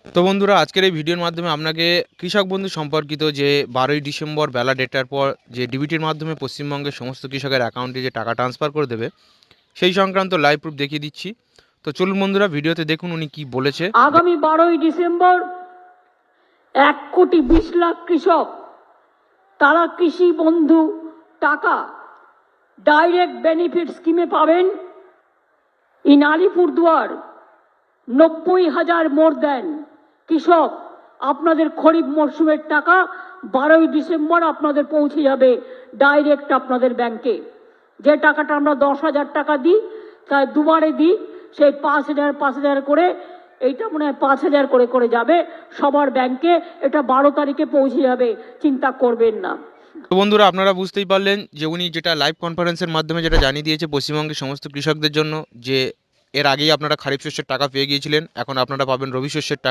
তো বন্ধুরা, আজকের এই ভিডিওর মাধ্যমে আপনাকে কৃষক বন্ধু সম্পর্কিত যে 12ই ডিসেম্বর বেলা 1টার পর যে ডিবিটির মাধ্যমে পশ্চিমবঙ্গের সমস্ত কৃষকের অ্যাকাউন্টে যে টাকা ট্রান্সফার করে দেবে সেই সংক্রান্ত লাইভ প্রুফ দেখিয়ে দিচ্ছি। তো চলুন বন্ধুরা, ভিডিওতে দেখুন উনি কি বলেছে। আগামী 12ই ডিসেম্বর 1,20,00,000 কৃষক তারা কৃষি বন্ধু টাকা ডাইরেক্ট বেনিফিট স্কিমে পাবেন। ইন আলিপুরদুয়ার 90,000 মোর দেন কৃষক আপনাদের খরিফ মরশুমের টাকা 12ই ডিসেম্বর আপনাদের পৌঁছে যাবে ডাইরেক্ট আপনাদের ব্যাংকে। যে টাকাটা আমরা 10,000 টাকা দিই তাই দুবারে দিই, সেই 5,000 করে এইটা মনে হয় 5,000 করে করে যাবে সবার ব্যাংকে। এটা 12 তারিখে পৌঁছে যাবে, চিন্তা করবেন না। তো বন্ধুরা, আপনারা বুঝতেই পারলেন যে উনি যেটা লাইভ কনফারেন্সের মাধ্যমে যেটা জানিয়ে দিয়েছে পশ্চিমবঙ্গের সমস্ত কৃষকদের জন্য, যে এর আগেই আপনারা খারিফ শস্যের টাকা পেয়ে গিয়েছিলেন, এখন আপনারা পাবেন রবি শস্যের টাকা।